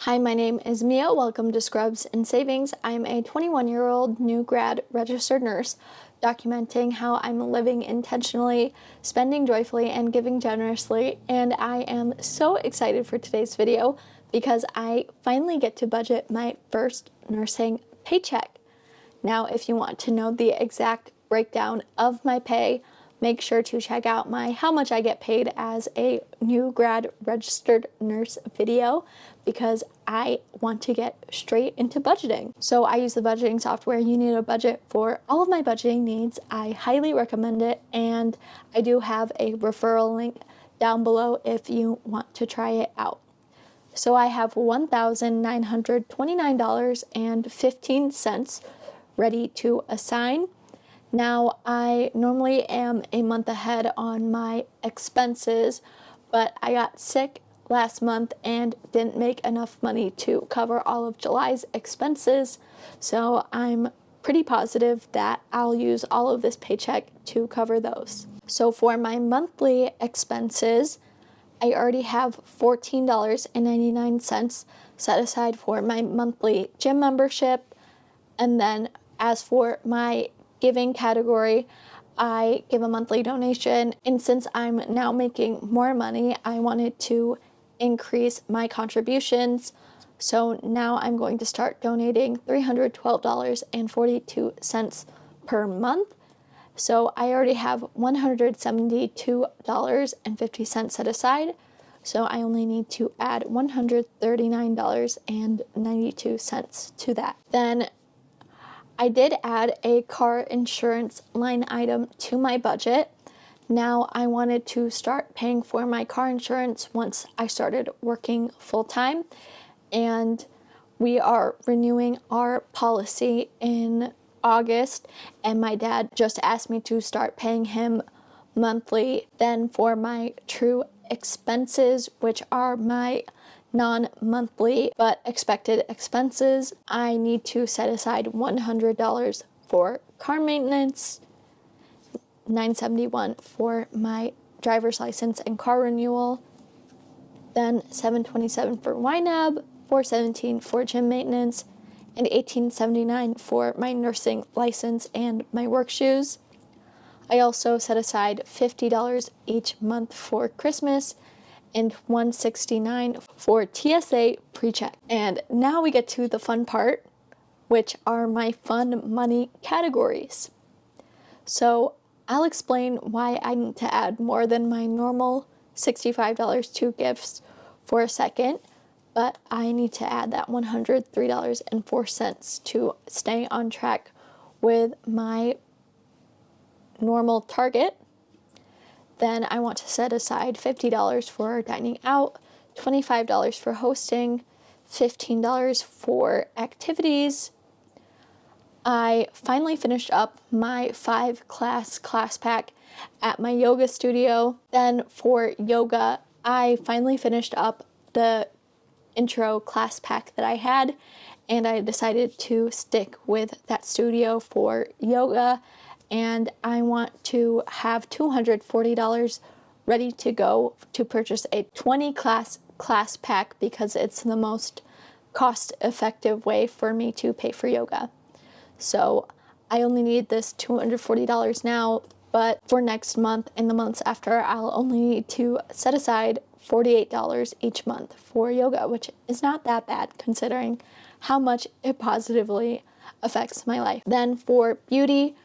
Hi, my name is Mia. Welcome to Scrubs and Savings. I'm a 21-year-old new grad registered nurse documenting how I'm living intentionally, spending joyfully, and giving generously. And I am so excited for today's video because I finally get to budget my first nursing paycheck. Now, if you want to know the exact breakdown of my pay, make sure to check out my How Much I Get Paid as a New Grad Registered Nurse video because I want to get straight into budgeting. So I use the budgeting software. You need a budget for all of my budgeting needs. I highly recommend it, and I do have a referral link down below if you want to try it out. So I have $1,929.15 ready to assign. Now, I normally am a month ahead on my expenses, but I got sick last month and didn't make enough money to cover all of July's expenses, so I'm pretty positive that I'll use all of this paycheck to cover those. So for my monthly expenses, I already have $14.99 set aside for my monthly gym membership, and then as for my giving category, I give a monthly donation, and since I'm now making more money, I wanted to increase my contributions. So now I'm going to start donating $312.42 per month. So I already have $172.50 set aside. So I only need to add $139.92 to that. Then I did add a car insurance line item to my budget. Now I wanted to start paying for my car insurance once I started working full-time, and we are renewing our policy in August, and my dad just asked me to start paying him monthly. Then for my true expenses, which are my non-monthly but expected expenses, I need to set aside $100 for car maintenance, $971 for my driver's license and car renewal, then $727 for ynab, $417 for gym maintenance, and $1879 for my nursing license and my work shoes. I also set aside $50 each month for Christmas and $169 for TSA pre-check. And now we get to the fun part, which are my fun money categories. So I'll explain why I need to add more than my normal $65 to gifts for a second, but I need to add that $103.04 to stay on track with my normal target. Then I want to set aside $50 for dining out, $25 for hosting, $15 for activities. I finally finished up my 5-class class pack at my yoga studio. Then for yoga, I finally finished up the intro class pack that I had, and I decided to stick with that studio for yoga. And I want to have $240 ready to go to purchase a 20-class class pack because it's the most cost-effective way for me to pay for yoga. So I only need this $240 now, but for next month and the months after, I'll only need to set aside $48 each month for yoga, which is not that bad considering how much it positively affects my life. Then for beauty,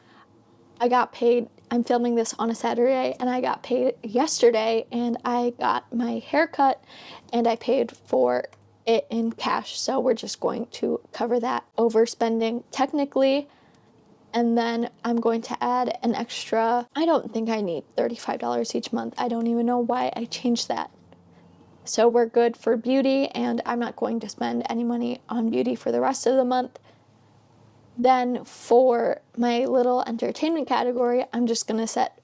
I got paid. I'm filming this on a Saturday, and I got paid yesterday, and I got my hair cut, and I paid for it in cash. So we're just going to cover that overspending technically. And then I'm going to add an extra, I don't think I need $35 each month. I don't even know why I changed that. So we're good for beauty, and I'm not going to spend any money on beauty for the rest of the month. Then for my little entertainment category, I'm just going to set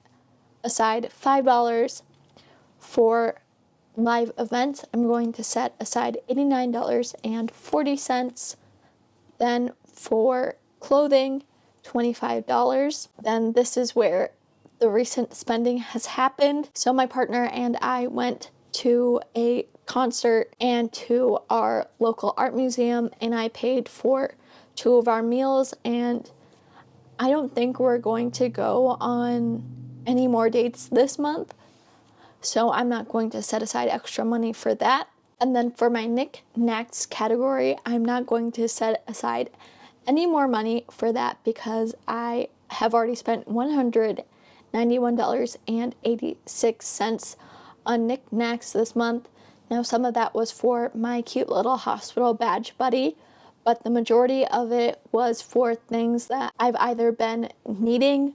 aside $5 for live events. I'm going to set aside $89.40. Then for clothing, $25. Then this is where the recent spending has happened. So my partner and I went to a concert and to our local art museum, and I paid for 2 of our meals, and I don't think we're going to go on any more dates this month, so I'm not going to set aside extra money for that. And then for my knickknacks category, I'm not going to set aside any more money for that because I have already spent $191.86 on knickknacks this month. Now, some of that was for my cute little hospital badge buddy, but the majority of it was for things that I've either been needing,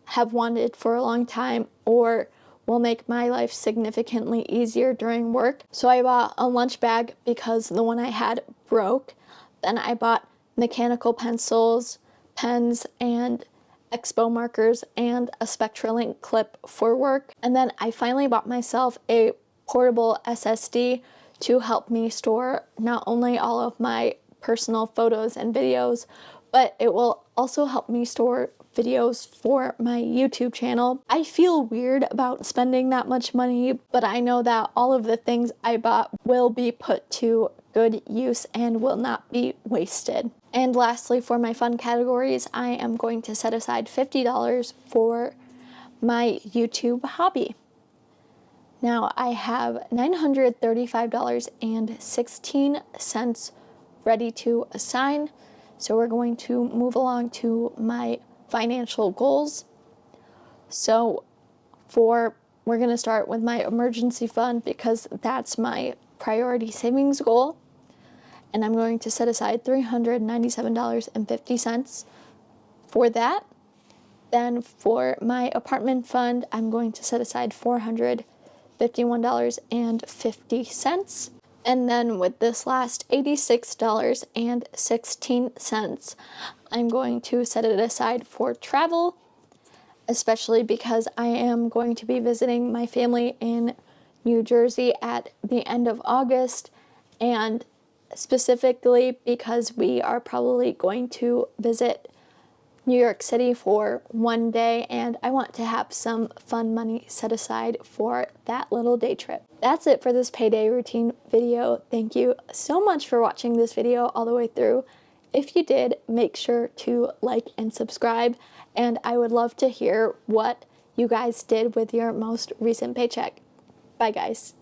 have wanted for a long time, or will make my life significantly easier during work. So I bought a lunch bag because the one I had broke. Then I bought mechanical pencils, pens, and expo markers, and a Spectralink clip for work. And then I finally bought myself a portable SSD to help me store not only all of my personal photos and videos, but it will also help me store videos for my YouTube channel. I feel weird about spending that much money, but I know that all of the things I bought will be put to good use and will not be wasted. And lastly, for my fun categories, I am going to set aside $50 for my YouTube hobby. Now I have $935.16 ready to assign. So we're going to move along to my financial goals. So we're going to start with my emergency fund because that's my priority savings goal. And I'm going to set aside $397.50 for that. Then for my apartment fund, I'm going to set aside $451.50. And then with this last $86.16, I'm going to set it aside for travel, especially because I am going to be visiting my family in New Jersey at the end of August, and specifically because we are probably going to visit New York City for one day, and I want to have some fun money set aside for that little day trip. That's it for this payday routine video. Thank you so much for watching this video all the way through. If you did, make sure to like and subscribe, and I would love to hear what you guys did with your most recent paycheck. Bye, guys.